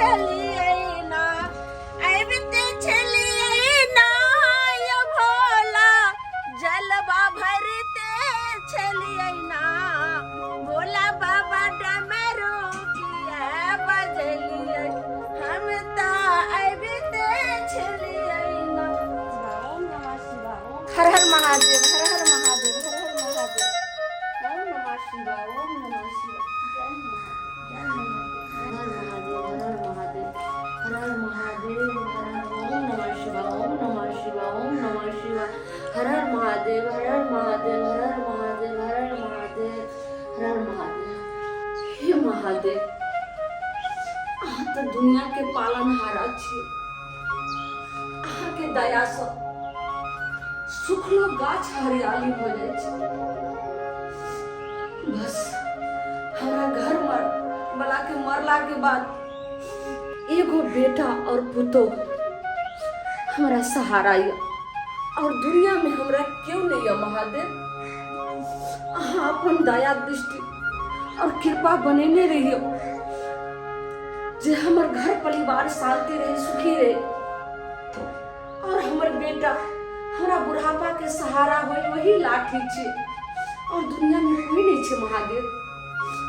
छलिए ना अबिते छलिए ना यो भोला जलवा भरते छलिए ना भोला बाबा डमरू किया बजलिए हम ता अबिते छलिए ना। ओम नमः शिवाय। हर हर महादेव, हर हर महादेव, हर हर महादेव। ओम नमः शिवाय, ओम नमः शिवाय। जय महादेव, हर हर महादेव, हर हर महादेव, हर हर ओम नमः शिवाय, ओम नमः शिवाय, ओम नमः शिवाय। हर हर महादेव, हर हर महादेव, हर हर महादेव, हर हर महादेव, हर हर महादेव। हे महादेव, अहाँ तो दुनिया के पालनहारा छी। अहाँ के दया से सुखलो गाछ हरियाली हो जाए छै। बस हमरा घर वाला के मरला के बाद एगो बेटा और पुतो हमरा सहारा ये और दुनिया में हमरा क्यों नहीं है महादेव। अहाँ अपन दया दृष्टि और कृपा बनेने रहियो जे हमर घर परिवार शांति रहे, सुखी रहे और हमर बेटा हमरा बुढ़ापा के सहारा हो वही लाठी छे और दुनिया में कोई नहीं छे महादेव।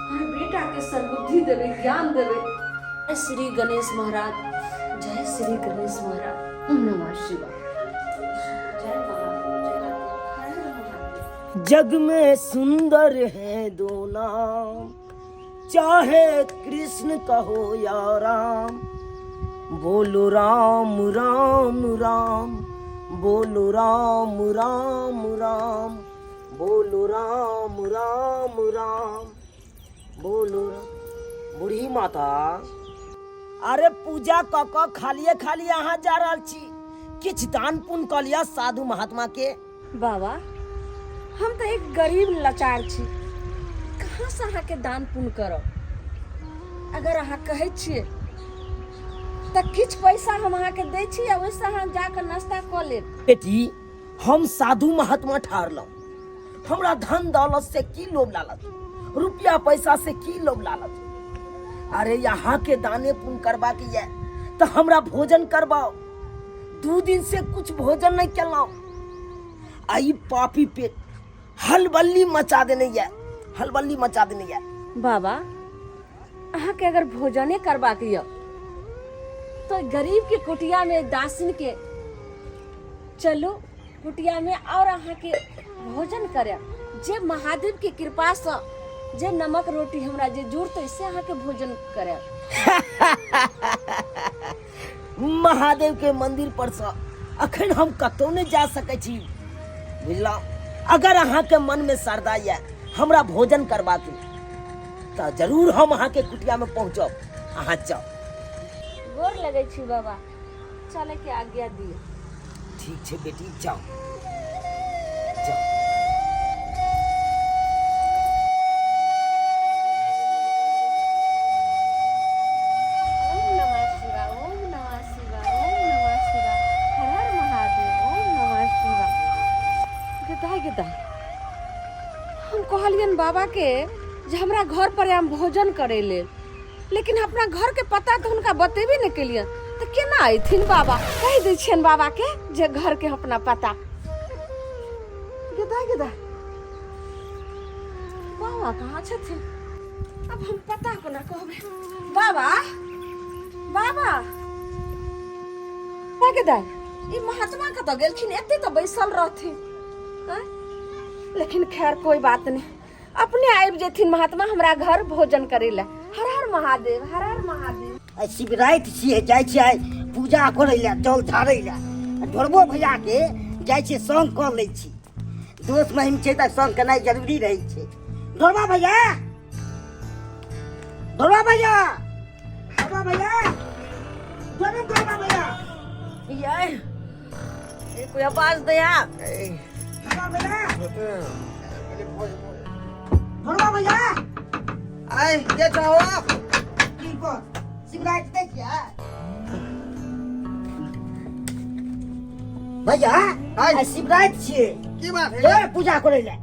हमारे बेटा के सद्बुद्धि देवे, ज्ञान देवे। जय श्री गणेश महाराज, जय श्री गणेश महाराज। ओम नमः शिवाय। जय महादेव। जग में सुंदर है दो नाम, चाहे कृष्ण कहो या राम। बोलो राम राम राम, बोलो राम राम राम, बोलो राम राम राम, बोलो बूढ़ी माता। अरे पूजा क खालिए खाली यहाँ जा रहा छी, किछ दान पुण्य क लिया साधु महात्मा के। बाबा हम तो एक गरीब लाचार छी, कहाँ से अहाँ के दान पुण्य करब। अगर अहाँ कहे छिए तो किछ पैसा हम अहाँ के दे छी, वैसे अहाँ जाकर नाश्ता क लेब। बेटी हम साधु महात्मा ठारलौ, हमरा धन दौलत से की लोभ लालच, रुपया पैसा से की लोभ लालच। अरे यहाँ के दाने पुण्य करबा के ये तो हमरा भोजन करबाओ। 2 दिन से कुछ भोजन नहीं केलौ। आई पापी पेट हलबल्ली मचा देने ये, हलबल्ली मचा देने ये। बाबा अहाँ के अगर भोजने करबा के ये तो गरीब के कुटिया में दासिन के चलो कुटिया में और अहाँ के भोजन करे। जे महादेव की कृपा से जे नमक रोटी हमरा जे जुड़ते से अहाँ के भोजन करे। महादेव के मंदिर पर से अखन हम कतौ नहीं जा सके छी, बुझलौ। अगर अहाँ के मन में श्रद्धा ये हमरा भोजन करबा के तो जरूर हम अहाँ के कुटिया में पहुँचब। अहाँ जाओ। गोर लगे छी बाबा, चले के आज्ञा दिए। ठीक है बेटी, जाओ जाओ। ओम नमः शिवाय, ओम नमः शिवाय, ओम नमः शिवाय। हर हर महादेव, ओम नमः शिवाय। गेदा हम कहलियन बाबा के जे हमरा घर पर हम भोजन करे ले, लेकिन अपना घर के पता तो उनका बतेबे नहीं केलियन। तो केना आइथिन बाबा, कह दै छियन बाबा के जे घर के अपना पता। गेदा बाबा कहाँ छथिन, अब हम पता कोना कहबे। बाबा बाबा गेदा ई महात्मा के तो गेलखिन, एते तो बैसल रहथिन। लेकिन खैर कोई बात नहीं, अपने आबि जेथिन महात्मा हमरा घर भोजन करे ला। हर हर महादेव, हर हर महादेव। शिवराति छियै, जाइ छियै पूजा करे ला, जल ढारै ला। ढोरबो भैया के जाइ छियै संग क लै छी। दोस्त महिम छै त संग केनाइ जरूरी रहै छै। ढोरबा भैया, ढोरबा भैया, ढोरबा भैया, ढोरबा भैया। ये कोई आवाज दे आप। ढोरबा भैया, ढोरबा भैया। आय के चाहो की को शिवराति देख क्या भैया। आय शिवराति छियै, की बात है? ए पूजा करे ला।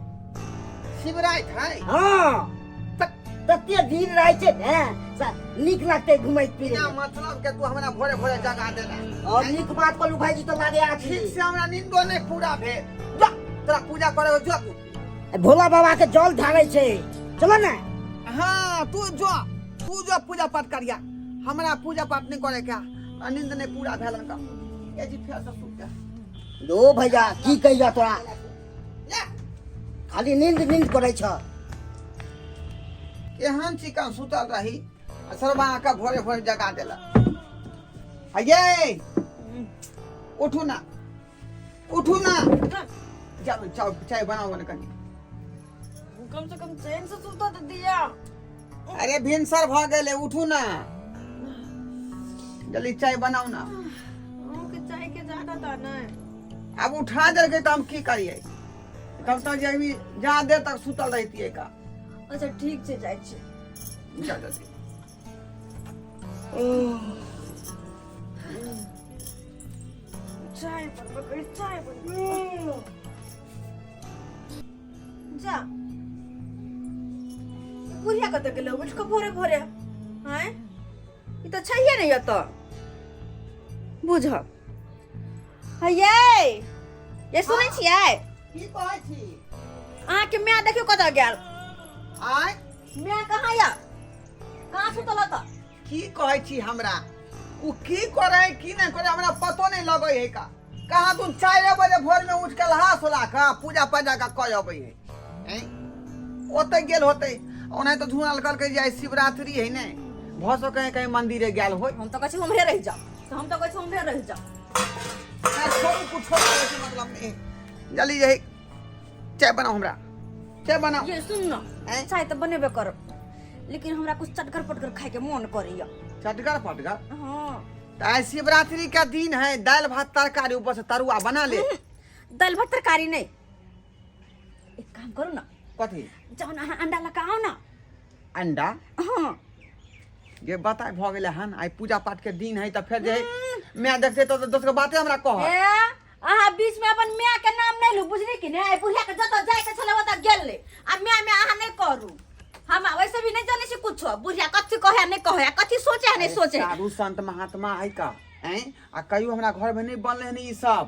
शिवराति है। हाँ तते दिन रहै छै ने, निक लगते घुमैत फिरे बिना मतलब के तू हमरा भोरे भोरे जगा देला और निक बात कहलू भाईजी तो लागे आछी ठीक से हमरा नींदो नहीं पूरा भेल जा तोरा पूजा करे जो तू भोला बाबा के जल ढारै छै चलो ना हाँ तू जो पूजा पाठ करिया हमरा पूजा पाठ नहीं करे क्या नींद नहीं पूरा भेल का ए जी फेर से सुत जा दो भैया की कहिया तोरा ले खाली नींद करे छ केहन चिकन सुतल रही सरबा का भोरे भोरे जगा देला अये उठू ना जाओ चाय बनाओ ना कनी कम से कम चैन से सुता तो दिया। अरे भिनसर भ गेले उठू ना जल्दी चाय बनाओ ना हमके चाय के ज्यादा था ना। अब उठा देलके तो हम की करिए तब तक जे अभी जहाँ देर तक सुतल रहती है का अच्छा ठीक से जाय छै। जा जल्दी चाय पर जा बुढ़िया कत गेलो उठ के भोरे भोरे हैं ई तो छैये नहीं त बुझ ये सुनै छियै की कहै छी अहाँ के मैं देखियो कत गेल आय मैं कहाँ या कहाँ सुतल त की कहै छी हमरा उ की करे की नहीं करे हमरा पतो नहीं लगे है का कहाँ तू 4 बजे भोर में उठ के नहा सोला का पूजा पाजा का कह अबै है हैं ओते गेल होते ओने तो धुआं कर के जाय शिवरात्रि है ने भसो कहीं कहीं मंदिरे गेल होय हम तो कहै छी हमरे रह जाओ तो हम तो कहै छी हमरे रह जाओ छोड़ू कुछ मतलब नहीं जल्दी यही चाय बनाओ हमरा चाय बनाओ ये सुन न चाय तो बनेबे कर लेकिन हमरा कुछ चटकर पटकर खाए के मन करैया चटकर पटकर हां आज शिवरात्रि का दिन है दाल भात तरकारी ऊपर से तरुआ बना ले दाल भात तरकारी नहीं एक काम करू ना कथी जाओ ना अंडा लगा आओ ना अंडा हां ये बताए भ गेले हन आई पूजा पाठ के दिन है त फिर जे मैं देखते तो दोस्त के बातें हमरा कह ए अहाँ बीच में अपन मियां के नाम नहीं लू बुझली कि नहीं बुढ़िया के जत जाय के छले ओत गेल ले आ मियां में अहाँ नहीं करू हम वैसे भी नहीं जाने से कुछ बुढ़िया कथी कहे नहीं कहे कथी सोचे है नहीं सोचे साधु संत महात्मा है का हैं आ कहियो हमरा घर में नहीं बनले हन ई सब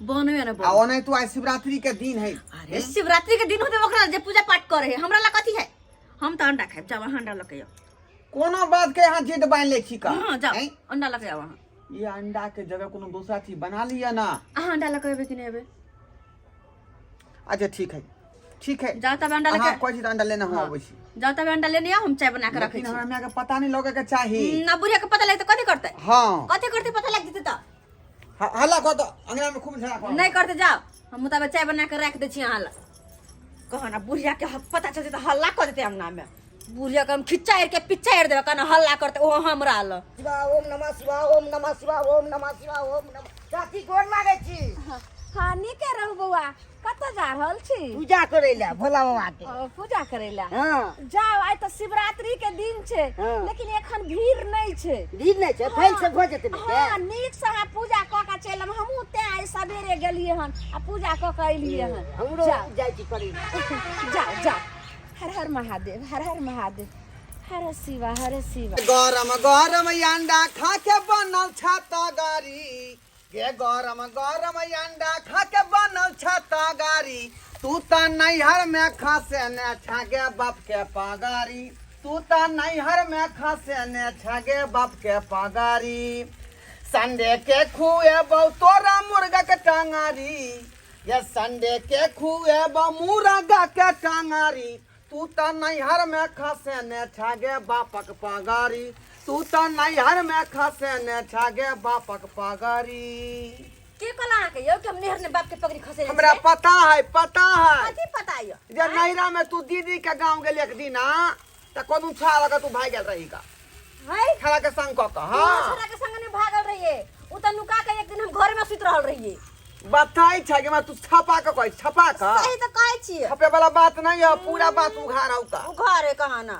बनवे ना आ ओने तो आज शिवरात्रि के दिन है अरे शिवरात्रि के दिन होते ओकरा जे पूजा पाठ करे है हमरा ला कथी है हम तो अंडा खाए जाओ अंडा लके आओ कोनो बात के यहाँ जिद बांध ले छी का हां जाओ अंडा लके आओ वहां ये अंडा के जगह कोनो दूसरा चीज बना लिया ना अहाँ अंडा लके आबे कि नहीं आबे अच्छा ठीक है जाओ तब अंडा लके कोई चीज अंडा लेना हो आबै छी जाओ तब अंडा लेने आओ हम चाय बना के रखे लेकिन हमरा के पता नहीं लगे के चाहिए ना बुढ़िया के पता लगे तो कथी करते हां कथी करते पता लग जते तो हल्ला कर दो अंगना में खूब झड़ा कर नहीं करते जाओ हम मुताबिक चाय बना के रख दे छी अहाँ ला कहो ना बुढ़िया के पता चलते तो हल्ला कर देते अंगना में बुढ़िया के हम खिच्चाएर के पिच्चाएर देबे कहना हल्ला करते ओ हमरा ला ओम नमः शिवाय ओम नमः शिवाय ओम नमः शिवाय ओम नमः चाची गोर लागे छी हानि के रहू बउआ कत जा रहल छी पूजा करे ला भोला बाबा के पूजा करेला हां जाओ आइ तो शिवरात्रि के दिन छे लेकिन एखन भीड़ नहीं छे दिन नहीं छै फैल से हो जेते हां नीक से हां पूजा क के चलम हमहू ते आइ सवेरे गेलिए हन आ पूजा क के अइलिए हन हमरो जाय छी करे जाओ हर हर महादेव हर शिवा गरम गरम अंडा खा के बनल छाता गारी गे गरम गरम अंडा खा के बनल छाता गारी तू त नैहर में खासे ने छागे बाप के पगारी तू त नैहर में खासे ने छागे बाप के पगारी संडे के खुए बहु तोरा मुर्गा के टांगारी ये संडे के खुए बहु मुर्गा के टांगारी तू त नैहर में खासे ने छागे बापक पगारी तू त नैहर में खासे ने छागे बापक पगारी के कला के यो कि हम नैहर ने बाप के पगड़ी खसे हमरा पता है कथी पता है जे नैहरा में तू दीदी के गांव गेल एक दिन त कोन छा लगा तू भाग गेल रही का है खड़ा के संग क हां छरा के संग ने भागल रहिए उ त नुका के एक दिन हम घर में सुत रहल रहिए बताई छ कि मैं तू छपा के कह छपा का सही त कहै छी छपे वाला बात नहीं है पूरा बात उघार हौ का उ घर है कहां ना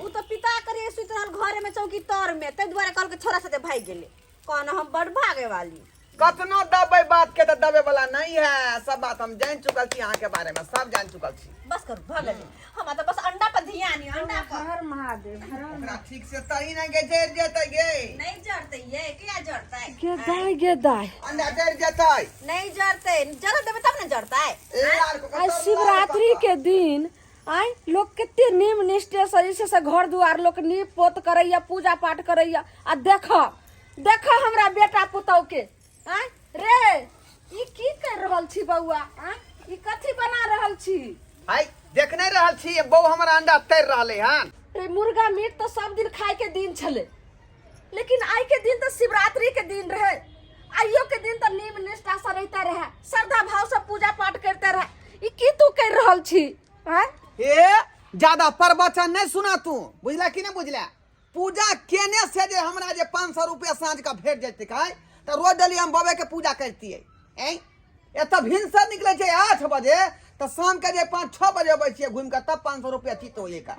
उ त पिता करे सुत रहल घर में चौकी तर में त द्वारा कल के छोरा से भाग गेले कहना हम बड़ भागे वाली कतनो दबे बात के तो दबे वाला नहीं है। सब बात हम जान चुकल छी, यहाँ के बारे में सब जान चुकल छी। बस करू भागल हम तो बस अंडा पर ध्यान है, अंडा पर। हर महादेव ओकरा ठीक से तही नहीं के जड़ जेतै गे। नहीं जड़ते ये क्या जड़ता है? गेदाय अंडा जड़ जेतै नहीं जड़ते, जड़ देवे तब ना जड़ता है। ए यार को आज शिवरात्रि के दिन आय लोग केते नियम निष्ठा से घर दुआर लोग नीप पोत करैया, पूजा पाठ करैया। आ देखा हमरा बेटा पुतौ के आय रे ई की कर रहल छी बउआ? आय ई कथी बना रहल छी? हाय देख नहीं रहल छी बहू हमरा अंडा तैर रहले हन। रे मुर्गा मीट तो सब दिन खाए के दिन छले, लेकिन आई के दिन तो शिवरात्रि के दिन रहे। आइयो के दिन तो नियम निष्ठा से रहता रहे, श्रद्धा भाव से पूजा पाठ करते रहे। ई की तू कर रहल छी? आय ए ज्यादा प्रवचन नहीं सुना तू, बुझला कि नहीं बुझला? पूजा केने से जे हमरा जे 500 रुपया साँझ का भेट जेतै काय तो रोज डेली हम बाबे के पूजा करतियै। एत भिनसर निकले छै 8 बजे तो शाम के जे 5-6 बजे अबै छियै घूम के, तब 500 रुपया चित होइए का।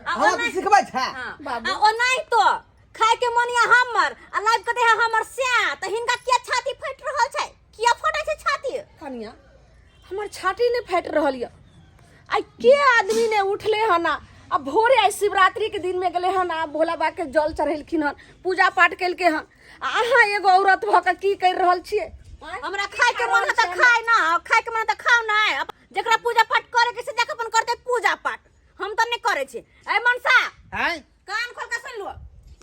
हमरा तू सिखबै छै बाबू ओ नहीं तो खाए के मनिया हमर आ लाइव कते है हमर स्या त हिनका किया छाती फट रहल छै? किया फटै छै छाती? कनिया हमर छाती ने फाट रहल य। आई के आदमी ने उठले हना आ भोरे आई शिवरात्रि के दिन में गेले हन आ भोला बाबा के जल चढ़ेलखिन हन, पूजा पाठ केलके हन। अहाँ एगो औरत भ के की कर रहल छियै? हमरा खाए के मन त खाए ना, खाए के मन त खाओ ना। जेकरा पूजा पाठ करे के से देख अपन करते पूजा पाठ, हम त नहीं करे छी। ए मनसा हैं कान खोल के सुन लो,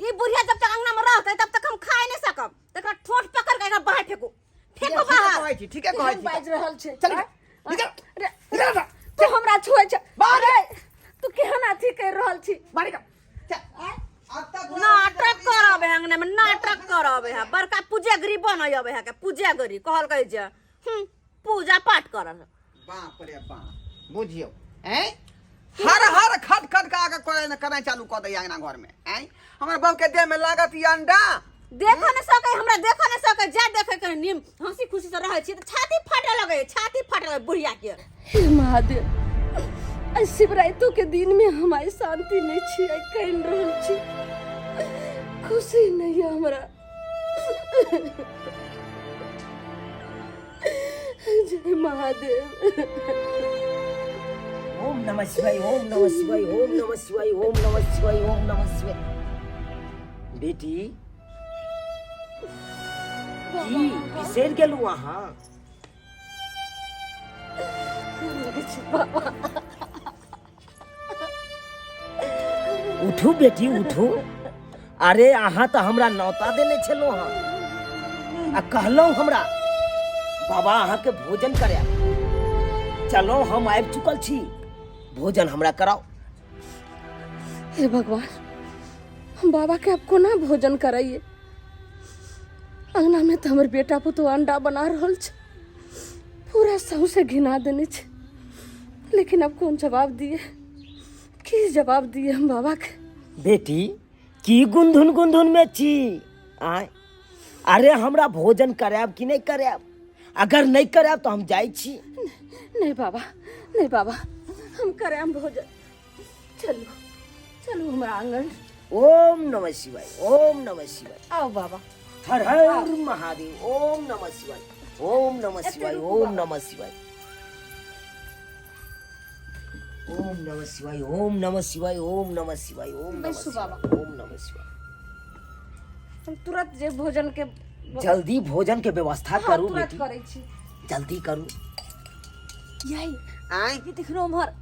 ई बुढ़िया जब तक अंगना में रहतै तब तक हम खाए नहीं सकब। तकरा ठोठ पकड़ के एकरा बाहर फेंकू, फेंकू बाहर। ठीक है कहै छी बाज रहल छै। चल निकल रे, निकल तू हमरा छुए छ बाहर। अरे, तू केहन अथी कर रहल छी? बाहर निकल चल। अब तक नाटक करबे अंगना में, नाटक करबे है। बड़का पूजेगिरी बनबे है के पूजेगिरी कहल कहे जे पूजा पाठ करल। बाप रे बाप बुझियो हैं हर हर खट खट का के करे चालू कर दे अंगना घर में। हैं हमर बहू के देह में लागत ई अंडा देखो न सके, हमरा देखो न सके, जा देखे के नियम हंसी खुशी से रहे छी त छाती फाटे लगे, छाती फाटे लगे बुढ़िया के। हे महादेव, आज शिवरात्रि के दिन में हमारी शांति नहीं छी, आई कह रहल छी खुशी नहीं है हमरा। जय महादेव। ओम नमः शिवाय, ओम नमः शिवाय, ओम नमः शिवाय, ओम नमः शिवाय, ओम नमः शिवाय। बेटी की बिसर गेलू अहाँ? उठू बेटी उठू। अरे अहाँ तो हमरा नौता देने छलो हँ आ कहलहुँ हमरा बाबा अहाँ के भोजन कराय। चलो हम आबि चुकल छी, भोजन हमरा कराओ। हे भगवान, हम बाबा के अब कोना भोजन कराइए? अंगना में तो हमर बेटा पुतो अंडा बना रहल छै, पूरा सौंसे घिना देने छै। लेकिन अब कौन जवाब दिए, की जवाब दिए हम बाबा के? बेटी की गुंधुन गुंधुन में छी आय? अरे हमरा भोजन करायब कि नहीं करायब? अगर नहीं करायब तो हम जाई छी। नहीं बाबा, नहीं बाबा, हम करायब भोजन। चलो चलो हमारा आंगन। ओम नमः शिवाय, ओम नमः शिवाय। आओ बाबा। हर हर महादेव। ओम नमः शिवाय, ओम नमः शिवाय, ओम नमः शिवाय, ओम नमः शिवाय, ओम नमः शिवाय, ओम नमः शिवाय, ओम नमः बैसू बाबा। शिवाय, ओम नमः शिवाय। हम तुरंत जे भोजन के जल्दी भोजन के व्यवस्था करू तुरंत बेटी, करै छी। जल्दी करू। यही आय ये देखनो हमर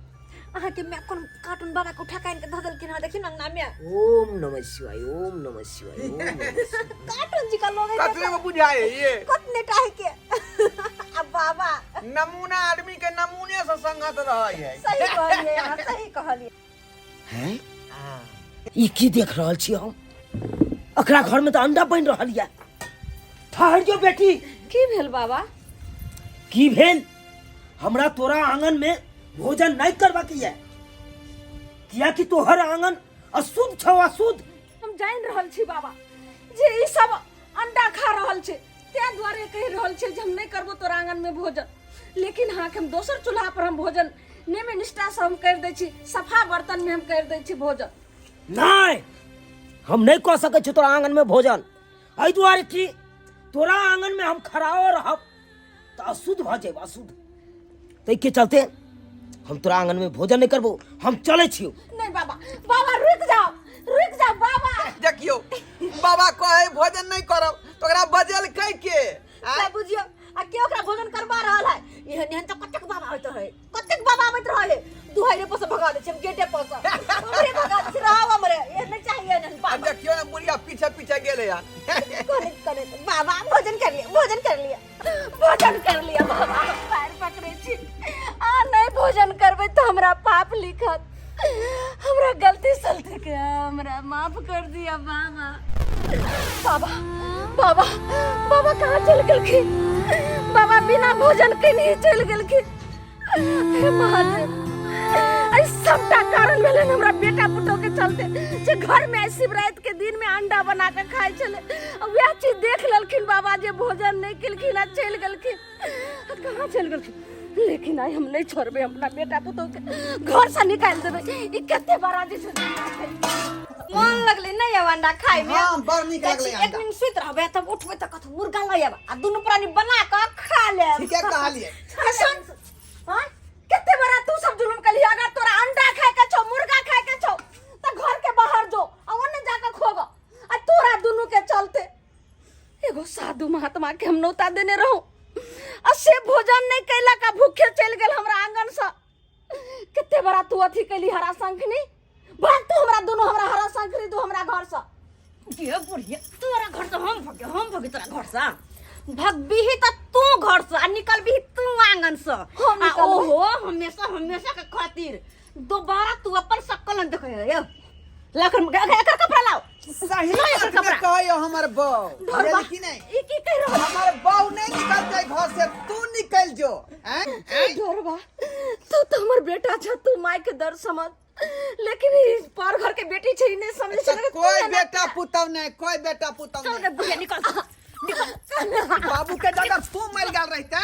अहाँ के मैं कोन कार्टून बाबा को उठा के धऽ देलखिन ह, देखिन अंगना में। ओम नमः शिवाय, ओम नमः शिवाय, ओम नमः शिवाय। कार्टून जी का लोग कतरे में बुझाए ये कतने टाहे के अब बाबा नमूना आदमी के नमूने से संगत रहे है। सही कहलिए, अहाँ सही कहलिए। हैं ई की देख रहल छी हम? अकरा घर में तो अंडा बन रहल है। ठहर जो बेटी। की भेल बाबा? की भेल? हमरा तोरा आंगन में भोजन नहीं करबा के है, किया कि तोहर आंगन अशुद्ध छौ, अशुद्ध। हम जान रहल छी बाबा जे ई सब अंडा खा रहल छै, तै द्वारे कहि रहल छै जे हम नहीं करबो तोरा आंगन में भोजन। लेकिन हाँ हम दोसर चूल्हा पर हम भोजन नेम निष्ठा से हम कर दै छी, सफा बर्तन में हम कर दै छी भोजन। नहीं, हम नहीं कह सके छी तोरा आंगन में भोजन। एहि दुआरे कि तोरा आंगन में हम खड़ा हो रहब तो अशुद्ध भ जाए, अशुद्ध। तै के चलते हम तोरा आंगन में भोजन नहीं करबो, हम चले छियो। नहीं बाबा, बाबा रुक जाओ बाबा। देखियो बाबा कहे भोजन नहीं करब तो ओकरा बजल कह के का बुझियो आ के ओकरा भोजन करबा रहल है। एहन तो कतेक बाबा होत है, कतेक बाबा आवत रहे। दुहाई रे पर से भगा दे छै, हम गेटे पर से हमरे भगा दे रहब हमरे। ए नहीं चाहिए नहीं बाबा। देखियो ना बुढ़िया पीछे पीछे गेले यार। करे बाबा भोजन कर लिया बाबा। पैर पकड़े छी आ नहीं भोजन करबे तो हमरा पाप लिखत। हमरा गलती सलती के हमरा माफ कर दिया बाबा। बाबा कहाँ चल गेलखिन? बाबा बिना भोजन के नहीं चल गेलखिन। हे महादेव, आई सबटा कारण भेले हमरा बेटा पुतोह के चलते जे घर में शिवरात के दिन में अंडा बना के खाए चले। वह चीज देख ललखिन बाबा जे भोजन नहीं केलखिन आ चल गेलखिन। कहाँ चल गेलखिन? लेकिन आई हम नहीं छोड़बे अपना बेटा पुतोह के, घर से निकाल देबे। ई कते बड़ा जे मन लगले नहीं है अंडा खाए में। हां बड़ निक लगले अंडा। एक दिन सुत रहबे तब उठबे त कथु मुर्गा लय आबा आ दुनु प्राणी बना के खा ले। ठीक है कहलिए। हां कते बड़ा तू सब जुलुम कली। अगर तोरा अंडा खाए के छौ, मुर्गा खाए के छौ त घर के बाहर जो आ ओने जाके खोग। आ तोरा दुनु के चलते एगो साधु महात्मा के हम नौता देने रहूं आ से भोजन नहीं कैला का भूखे चल गेल हमरा आंगन से। कते बड़ा तू अथी कैली हरा शंखनी। भाग तू हमरा दुनु हमरा हरा शंखनी तू हमरा घर से। के बुढ़िया तोरा घर से हम भगे तोरा घर से। भगबीही त तू घर से आ निकलबीही तू आंगन से। ओहो हमेशा के खातिर दोबारा तू अपन शक्ल न देखै यो। लखन एकर कपड़ा लाओ। सही कहियो हमर बहू बुझल कि नहीं? ई की कह रहल? हमर बहू नहीं निकल जाए घर से, तू निकल जो। ढोरबा तू तो हमर बेटा छ, तू माय के दर्द समझ। लेकिन इस पार घर के बेटी छै नहीं समझ सके। कोई बेटा पुतव नहीं, कोई बेटा पुतव चल नहीं। रे बुढ़िया निकल। बाबू के जगह तू मर गेल रहता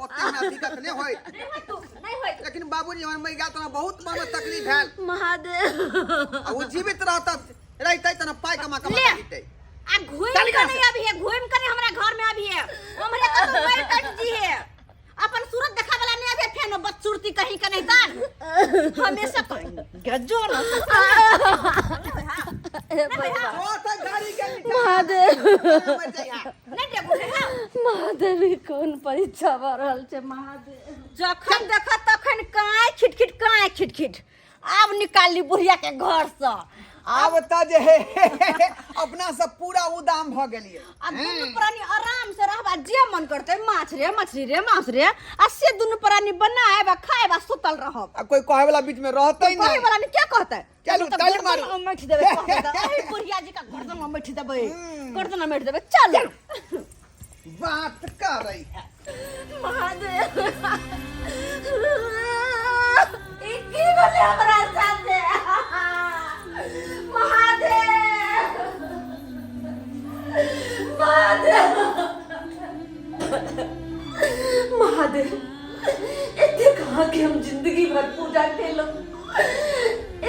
ओते ना दिक्कत नहीं होई। नहीं होई। लेकिन बाबूजी हमर मर गेल तो बहुत मन तकलीफ भेल। महादेव वो जीवित रहता त ना पाई कमा जीते। आ घूम के नहीं अभी है, घूम के नहीं हमरा घर में अभी है। हमरे का तो पैर कट जी है। अपन सूरत देखा वाला नहीं अभी फेनो बदसूरती कहीं का नहीं दान हमेशा गज्जो ना। महादेव नहीं दे बुढ़े हां महादेव कौन परीक्षा भर रहल छै? महादेव जखन देखा तखन काहे खिटखिट आब निकाली बुढ़िया के घर से। अब त जे है अपना सब पूरा उदाम भ गेलिए। आ दुनु प्राणी आराम से रहबा जे मन करते माछ रे मछली रे मांस रे आ से दुनु प्राणी बनाएबा खाएबा सुतल रहब। आ कोई कहे वाला बीच में रहते ही कोई नहीं। वाला ने क्या कहते? चलू ताली मारो। मैठ देबे अरे बुढ़िया जी का गर्दन में मैठ देबे, गर्दन में मैठ देबे। चल बात कर रही है महादेव ई की बोले हमरा साथे? महादेव इतने कहा कि हम जिंदगी भर पूजा केलो,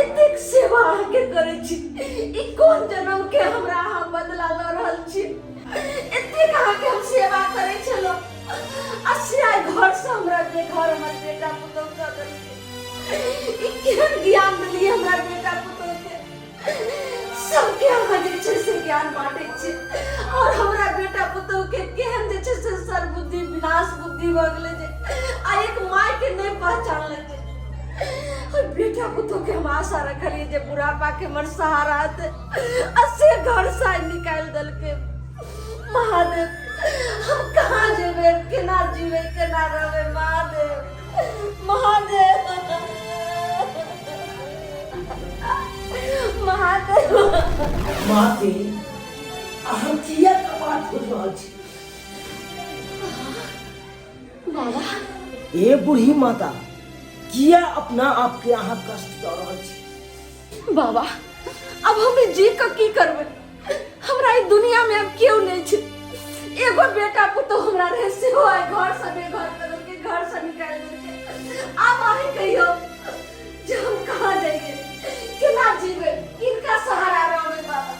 इतने सेवा के करे छी। ई कौन जन्म के हमरा हम बदला ल रहल छी? इतने कहा कि हम सेवा करे छलो असिया घर से हमरा के घर हमर बेटा पुतोह का देलके। ई केहन ज्ञान मिली हमरा बेटा पुतोह के? सबके अहाँ जे छै से ज्ञान बांटै छी और हमरा बेटा पुतोह के केहन जे छै से सर्वबुद्धि विनाश बुद्धि भ गेलै जे आ एक माय के नहीं पहचान ले छै। और बेटा पुतोह के हम आशा रखलिए जे बुढ़ापा के हमर सहारा हेतै, असे घर से निकाल देलके। महादेव हम कहाँ जेबे, केना जीवे, केना रहबे? महादेव माते अहम किया का बात हो रहल छी? बाबा ए बूढ़ी माता किया अपना आप के अहाँ कष्ट दऽ रहल छी? बाबा अब हम जी के की करबे? हमरा ई दुनिया में अब केहू नहीं छै। एगो बेटा पुतोह हमरा रहे से हो घर से बेघर कर के घर से निकाल देलके। अब आही कहियो जे हम कहाँ जाएंगे, केना जीवे, किनका सहारा रहबे? बाबा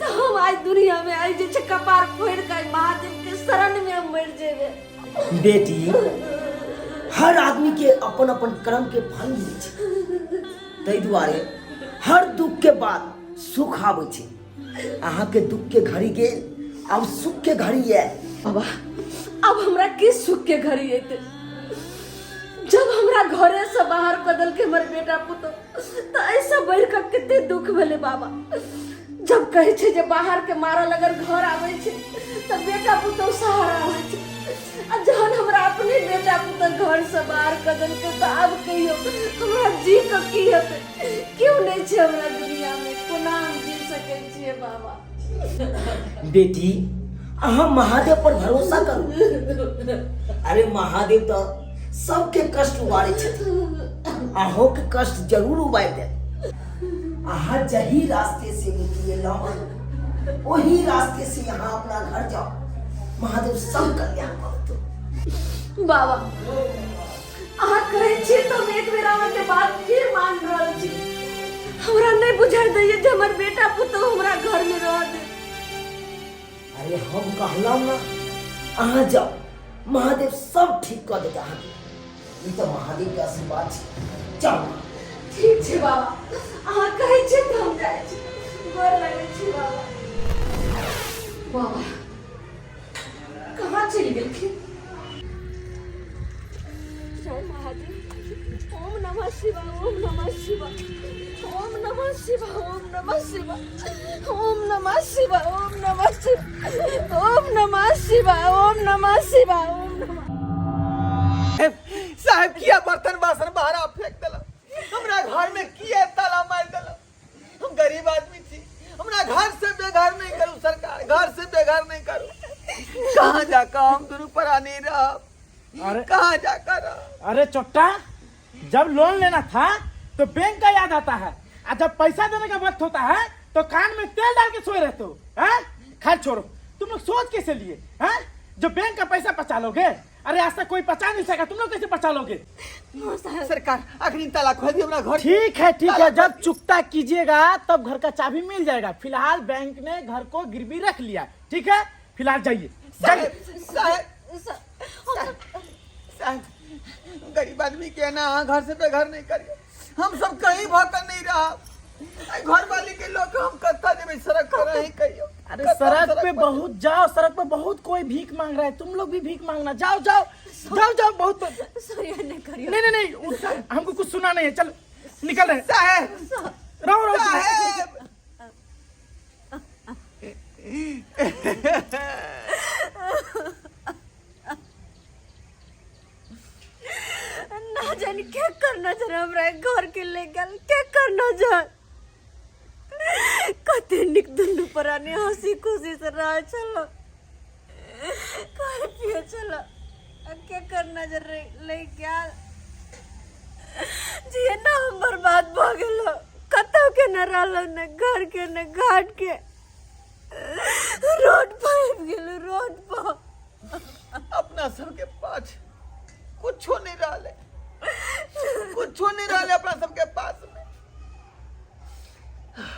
तो हम आज दुनिया में आई जे कपार फोड़ के महादेव के शरण में हम मर जेबे। बेटी, हर आदमी के अपन अपन कर्म के फल मिलै छै, ताहि दुआरे हर दुख के बाद सुख आबै छै। अहाँ के दुख के घड़ी गेल, अब सुख के घड़ी है। बाबा अब हमरा के सुख के घड़ी अइते? जब हमरा घरे से बाहर बदल के हमर बेटा पुतो तो ऐसा बढ़ के कितने दुख भेले बाबा। जब कहे छे जे बाहर के मारल अगर घर आवे छे तो बेटा पुतो सहारा होय छे, आ जहन हमरा अपने बेटा पुतो घर से बाहर कदल के तो अब कहियो हमरा जी के की हेते? क्यों नहीं छे हमरा दुनिया में? कोना हम जी सके छिए बाबा? बेटी, अहाँ महादेव पर भरोसा करू। अरे महादेव तो सबके कष्ट उबारै छथिन, अहों के कष्ट जरूर उबारि देत। अहाँ जही रास्ते से निकललौ वही रास्ते से यहाँ अपना घर जाओ, महादेव सब कल्याण करत। बाबा अहाँ कहै छी तो हम एक बेर अहाँ के बात फिर मान रहल छी। हमरा नहीं बुझाइ दैये जे हमर बेटा पुतो हमरा घर में रह दे। अरे हम कहलौ ना, अहाँ जाओ, महादेव सब ठीक कर देता। अहाँ ई तो महादेव के आशीर्वाद छै। जाओ। ठीक छै बाबा, अहाँ कहै छी तो हम जाइ छी। गोर लागै छी बाबा। बाबा कहाँ चलि गेलखिन? जय महादेव। ओम नमः शिवाय, ओम नमः शिवाय, ओम नमः शिवाय, ओम नमः शिवाय, ओम नमः शिवाय, ओम नमः शिवाय, ओम नमः शिवाय, ओम नमः शिवाय, ओम नमः। साहब किया बर्तन बासन बाहर फेंक दिला, हमरा घर में किया ताला मार दिला। हम गरीब आदमी थी, हमरा घर से बेघर नहीं करूं सरकार, घर से बेघर नहीं करूं। कहाँ जाकर हम दोनों परानी रहा? अरे कहाँ जाकर रहा? अरे चोट्टा, जब लोन लेना था तो बैंक का याद आता है, और जब पैसा देने का वक्त होता है तो कान में तेल डाल के सोए रहते हो। खैर छोड़ो, तुम लोग सोच कैसे लिए हैं? जो बैंक का पैसा बचा लोगे? अरे आज तक कोई बचा नहीं सका, तुम लोग कैसे बचा लोगे? सरकार आखिरी ताला खोल दिया, घर ठीक है, जब चुकता कीजिएगा तब घर का चाबी मिल जाएगा। फिलहाल बैंक ने घर को गिरवी रख लिया, ठीक है? फिलहाल जाइए। साहब गरीब आदमी के ना घर से बेघर नहीं करिए, हम सब कहीं भौकल नहीं रहा। घर वाले के लोग हम कत्ता देवे सड़क पर रही कहियो। अरे सड़क पे बहुत जाओ, सड़क पे बहुत कोई भीख मांग रहा है, तुम लोग भी भीख मांगना। जाओ जाओ जाओ जाओ, बहुत नहीं, हमको कुछ सुना नहीं है, चल निकल रहे। साहब रहो साहब ना जाने क्या करना जरा हमरा घर के ले गल, क्या करना जान? कते निक दुनु पराने हंसी खुशी से रह चलो, खाए पिए चलो। क्या करना जरा ले गल जी ना हम बर्बाद भ गेलो। कतौ के न रहलो, न घर के न घाट के, रोड पर गेलो, रोड पर। अपना सबके पास कुछो नहीं रहले, कुछो नहीं रहले अपना सबके पास में।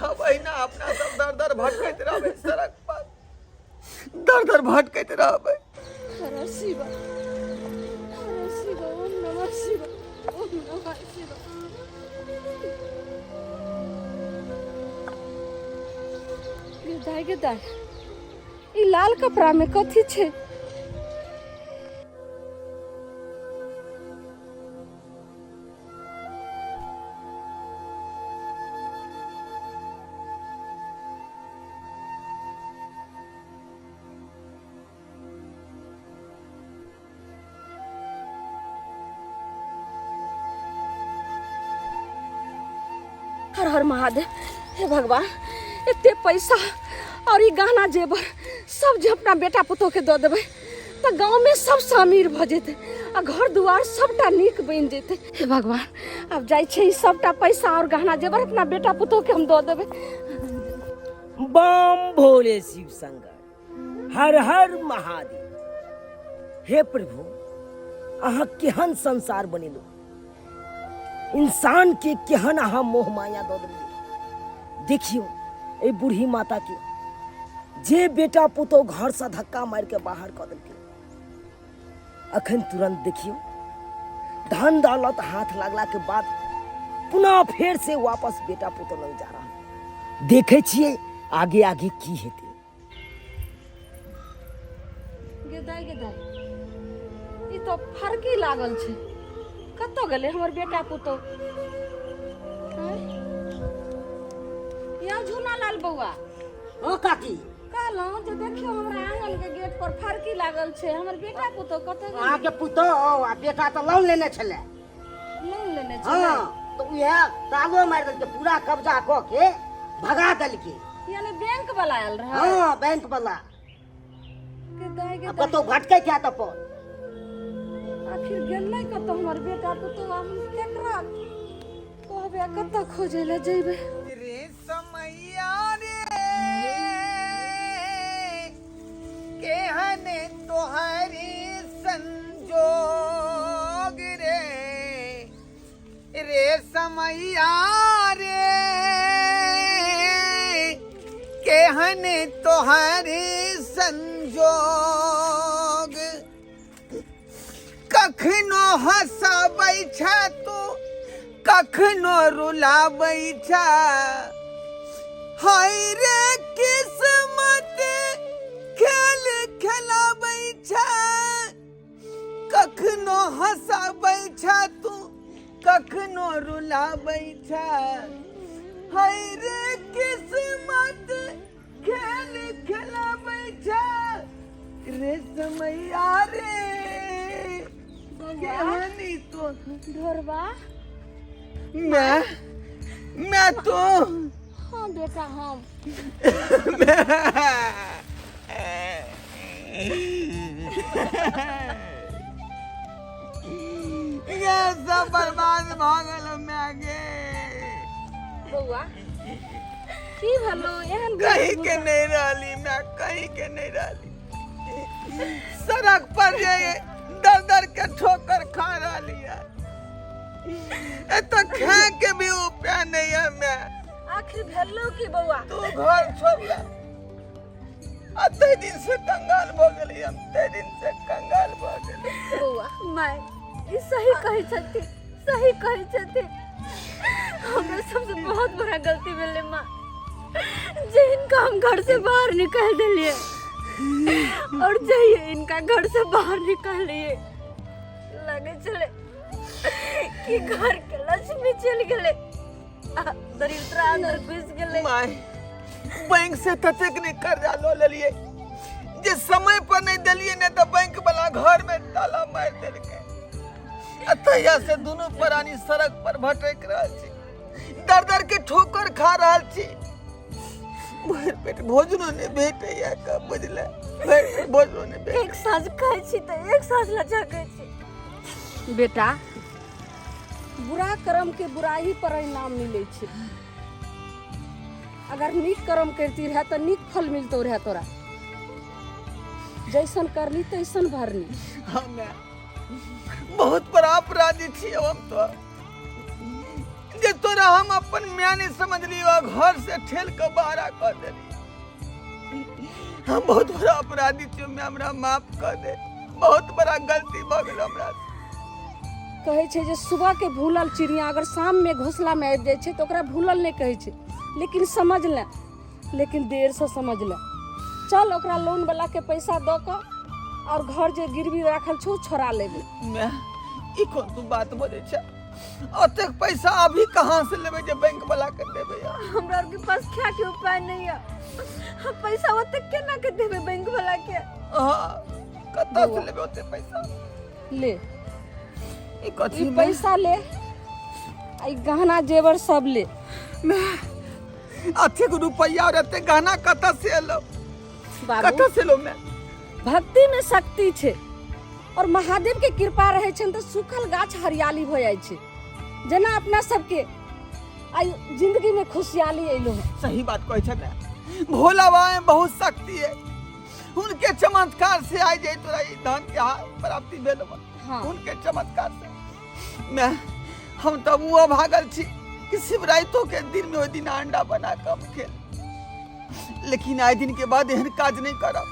अब ना अपना सब दर दर भटकते रहबे सड़क पर, दर दर भटकते रहबे। हर शिवा, ओम नमः शिवा, ओम नमः शिवा। गेदाय ई लाल कपड़ा में कथी छे? हर हर महादेव। हे भगवान, इतने पैसा और ये गहना जेबर सब जे अपना बेटा पुतोह के दे देबै तो गांव में सब अमीर भ जेतै आ घर दुआर सबटा नीक बनि जेतै। हे भगवान, अब जाइ छै सबटा पैसा और गहना जेबर अपना बेटा पुतोह के हम दे देबै। बम भोले शिव शंकर, हर हर महादेव। हे प्रभु, अहाँ केहन संसार बनेलो, इंसान के केहन अहाँ मोह माया दऽ देलियै। देखियो ए बूढ़ी माता के जे बेटा पुतो घर से धक्का मार के बाहर कर दिलके अखन तुरंत देखियो धन दौलत हाथ लगला के बाद पुनः फिर से वापस बेटा पुतो लग जा रहा। देखे छिए आगे आगे की हेते। गेदाई ई तो फर्की लागल छे। कतो गेले हमर बेटा पुतो? या झूना लाल बउआ ओ काकी कहलौं जे देखियो हमरा आंगन के गेट पर फर्की लागल छे। हमर बेटा पुतो कतो गेले? अहाँ के पुतो आ बेटा तो लोन लेने छले। लोन लेने छे? हां तो यह तालो मार देलके पूरा कब्जा क के भगा देलके। यानी बैंक वाला आयल रहा? हां बैंक वाला। गेदाई अब तो भटके क्या तो पर आखिर गेलै कतो हमर बेटा पुतो? हम केकरा कहबे कतो खोजे ले जइबे? रे समैया रे केहने तोहरी संजोग रे समैया रे केहने तोहरी संजोग कखनो हंसाबै छ तू कखनो रुलाबै छ हाय रे किस्मत खेल खेलाबै छ कखनो हंसाबै छ तू कखनो रुलाबै छ हाय रे किस्मत खेल खेलाबै छ रे समैया रे कहानी तो ढोरबा मैं तो हाँ बेटा हम ये सब बर्बाद भागल मैं गे बउआ की भलो एहन कहीं के नहीं रहली मैं कहीं के नहीं रहली सड़क पर जे दर दर के ठोकर खा रही है तो खा के भी उपाय नहीं है मैं आखिर भेलो की बउआ? तू घर छोड़ अते दिन से कंगाल हो गई हम ते दिन से कंगाल हो गई बउआ मैं ई सही कहि छथि सही कहि छथि। हमरा सबसे बहुत बड़ा गलती भेले माँ जे इनका हम घर से बाहर निकाल दिलिए और जइए इनका घर से बाहर निकाल लिए लगे चले कि घर के लक्ष्मी चल गेले दरिद्र अंदर घुस गेले। माय बैंक से ततेक नहीं कर्जा लो लेलिए जे समय पर नहीं दिलिए ने तो बैंक वाला घर में ताला मार देलके अतया से दोनों प्राणी सड़क पर भटक रहल छी दर दर के ठोकर खा रहल छी भर पेट भोजनो ने भेटे या का बुझले भर पेट भोजनो ने भेटे एक साँझ खाई छी तो एक साँझ लजा गई छी। बेटा बुरा कर्म के बुराई परिणाम मिले छे। अगर नीक कर्म करती रहे तो नीक फल मिलतो रहे तोरा। जैसन करली तैसन भरली। हम बहुत बड़ा अपराधी छी हम तो जे तोरा हम अपन म्याने समझ लियो घर से ठेल के बाहर कर देली हम बहुत बड़ा अपराधी छी मैं हमरा माफ कर दे बहुत बड़ा गलती भ गेल हमरा से। कहे छे जे सुबह के भूलल चिड़िया अगर शाम में घोंसला में आबि जाए छे तो ओकरा भूलल नहीं कहे छे लेकिन समझ ले लेकिन देर से समझ ले। चल ओकरा लोन वाला के पैसा दो के और घर जे गिरवी रखल छो छोड़ा लेबे। मैं ई कोन तू बात बोले छ अतेक पैसा अभी कहां से लेबे जे बैंक वाला के देबे यार हमरा के पास क्या के उपाय नहीं है। हम पैसा ओते केना के देबे बैंक वाला के? हां कत्ता से लेबे ओते पैसा ले ई कथी में पैसा ले आई गहना जेवर सब ले। मैं अथे को रुपया और अते गहना कत्ता से लो बाबू कत्ता से लो मैं भक्ति में शक्ति छे और महादेव के कृपा रहे छन तो सूखल गाछ हरियाली हो जाय छे। जना अपना सबके आई जिंदगी में खुशहाली एलो है। सही बात कहै छ ने भोला बाबा में बहुत शक्ति है उनके चमत्कार से आ जाए तोरा ई धन के प्राप्ति भेल हाँ। उनके चमत्कार से मैं हम तो मुआ भागल छी कि शिवरात्रि के दिन में ओ दिन अंडा बना के हम खेल लेकिन आए दिन के बाद एहन काज नहीं करब।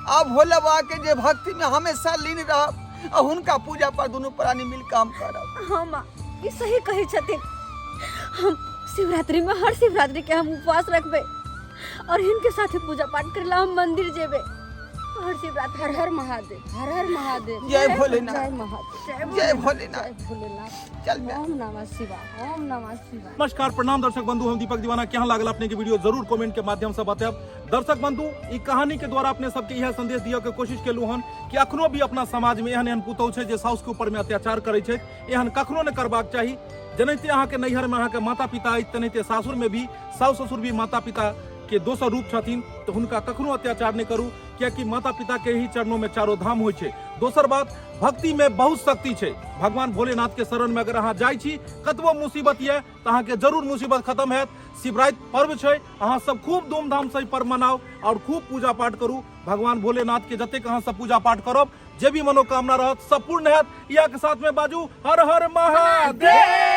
अब भोला बाबा के जे भक्ति में हमेशा लीन रहब और हुनका पूजा पर दोनों प्राणी मिल काम करब। हाँ माँ, ये सही कहे छथिन। हम शिवरात्रि में हर शिवरात्रि के हम उपवास रखबे और इनके साथ पूजा पाठ करेला हम मंदिर जेबे हर शिवरात्रि। हर हर महादेव, हर हर महादेव। जय भोलेनाथ, जय महादेव, जय भोलेनाथ। जय भोलेनाथ। चल बे। ओम नमः शिवाय, ओम नमः शिवाय। नमस्कार, प्रणाम दर्शक बंधु, हम दीपक दीवाना। क्या लागल अपने के वीडियो जरूर कमेंट के माध्यम से बताब। दर्शक बंधु, ई कहानी के द्वारा अपने सबके यह संदेश दिया के कोशिश केलू हन कि अखनो भी अपना समाज में एहन एहन पुतौह छै जे साउस के ऊपर में अत्याचार करे छै। एहन कखनो न करबाक चाही। जनैते अहाँ के नैहर में अहाँ के माता पिता अछि, तेनाहिते सासुर में भी साउस ससुर भी माता पिता के दोसर रूप छथिन, तो हुनका कखनो अत्याचार नहीं करू, कियाकि माता पिता के ही चरणों में चारों धाम होइ छै। दोसर बात, भक्ति में बहुत शक्ति छै। भगवान भोलेनाथ के शरण में अगर अहाँ जाइ छी, कतबो मुसीबत ये तो अहाँ के जरूर मुसीबत खत्म हैत। शिवरात्रि पर्व छै, अहाँ सब खूब धूमधाम से पर्व मनाओ और खूब पूजा पाठ करू। भगवान भोलेनाथ के जतेक अहाँ सब पूजा पाठ करब, जे भी मनोकामना रहत सब पूर्ण हैत। या के साथ में बाजू हर हर महादेव।